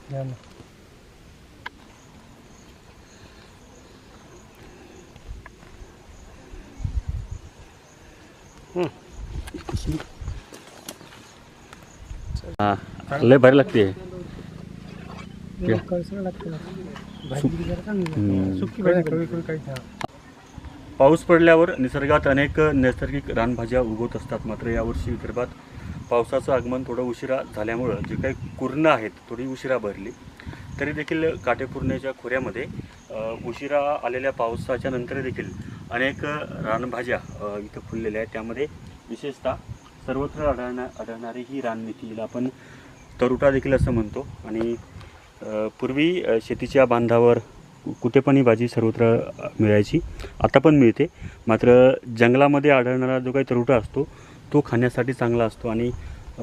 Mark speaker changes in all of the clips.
Speaker 1: घ्या ना.
Speaker 2: लय भारी लागते.
Speaker 1: कसं लागतं भाजी जरा चांगली सुकी भाजी काही
Speaker 2: पाऊस पडल्यावर निसर्गात अनेक नैसर्गिक रानभाज्या उगवत असतात. मात्र यावर्षी विदर्भात पावसाचं आगमन थोडं उशिरा झाल्यामुळं जे काही कुरणं आहेत थोडी उशिरा भरली. तरी देखील काटेपूर्णेच्या खोऱ्यामध्ये उशिरा आलेल्या पावसाच्या नंतर देखील अनेक रानभाज्या इथं फुललेल्या आहेत. त्यामध्ये विशेषतः सर्वत्र आढळणारी ही रानमेथी, हिला आपण तरुटा देखील असं म्हणतो. आणि पूर्वी शेतीच्या बांधावर कुठे पण ही भाजी सर्वत्र मिळायची, आता पण मिळते. मात्र जंगलामध्ये आढळणारा जो काही तरुटा असतो तो खाण्यासाठी चांगला असतो. आणि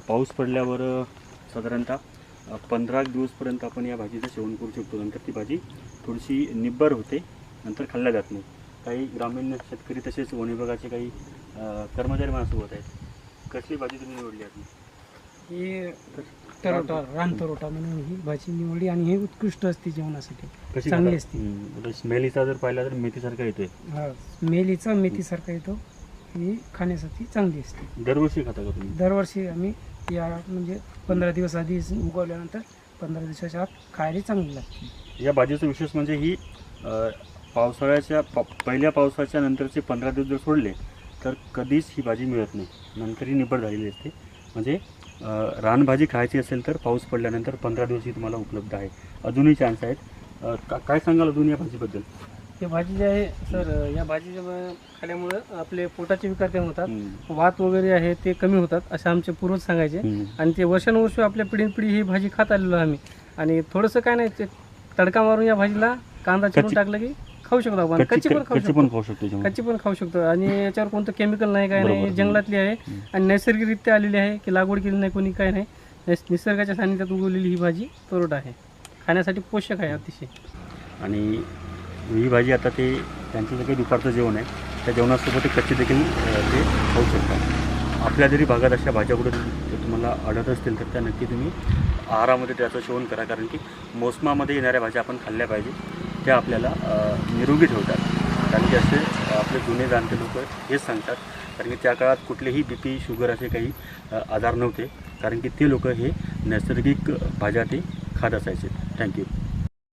Speaker 2: पाऊस पडल्यावर साधारणतः 15 दिवसपर्यंत आपण या भाजीचं सेवन करू शकतो. नंतर ती भाजी थोडीशी निब्बर होते, नंतर खाल्ल्या जात नाही. काही ग्रामीण शेतकरी तसेच वन विभागाचे काही कर्मचारी माझ्यासोबत आहेत. कसली भाजी तुम्ही निवडली आहे?
Speaker 1: ही तरोटा, रान तरोटा म्हणून ही भाजी निवडली आणि हे उत्कृष्ट असते जेवणासाठी, चांगली असते.
Speaker 2: स्मेलीचा जर पाहिला तर मेथीसारखा येतोय.
Speaker 1: हा, स्मेलीचा मेथीसारखा येतो. ही खाण्यासाठी चांगली असते.
Speaker 2: दरवर्षी खाता का तुम्ही?
Speaker 1: दरवर्षी आम्ही या म्हणजे 15 दिवस आधी उगवल्यानंतर 15 दिवसाच्या आत खायला चांगली लागते.
Speaker 2: या भाजीचं विशेष म्हणजे ही पावसाळ्याच्या पहिल्या पावसाच्या नंतरचे 15 दिवस जर सोडले तर कधीच ही भाजी मिळत नाही. नंतर ही निब्बर झालेली असते. म्हणजे रानभाजी खायची असेल तर पाऊस पडल्यानंतर 15 दिवस ही तुम्हाला उपलब्ध आहे. अजूनही चान्स आहेत. काय सांगाल अजून या भाजीबद्दल?
Speaker 1: हे भाजी जी आहे सर, या भाजीच्या खाल्यामुळं आपले पोटाचे विकार कमी होतात, वात वगैरे आहे ते कमी होतात असे आमचे पूर्वज सांगायचे. आणि ते वर्षानुवर्ष आपल्या पिढी ही भाजी खात आलेलो आम्ही. आणि थोडंसं काय नाही, ते तडका मारून या भाजीला कांदा चिरून टाकलं की खाऊ शकतो आपण. कच्ची पण खाऊ शकतो. आणि याच्यावर कोणतं केमिकल नाही, काय नाही. जंगलातली आहे आणि नैसर्गिकरित्या आलेली आहे, की लागवड केली नाही कोणी, काय नाही. निसर्गाच्या सानिध्यात उगवलेली ही भाजी तरोटा आहे. खाण्यासाठी पोषक आहे अतिशय.
Speaker 2: आणि ही भाजी आता ते त्यांचं जे काही दुपारचं जेवण आहे त्या जेवणासोबत कच्ची देखील ते खाऊ शकतात. आपल्या जरी भागात अशा भाज्या कुठे तुम्हाला आढळत असतील तर त्या नक्की तुम्ही आहारामध्ये त्याचं सेवन करा. कारण की मोसमामध्ये येणाऱ्या भाज्या आपण खाल्ल्या पाहिजे. त्या आपल्याला निरोगी ठेवतात. कारण की असे आपले जुने जाणते लोक हेच सांगतात. कारण की त्या काळात कुठलेही BP, शुगर असे काही आजार नव्हते. कारण की ते लोक हे नैसर्गिक भाज्या ते खात असायचे. थँक्यू.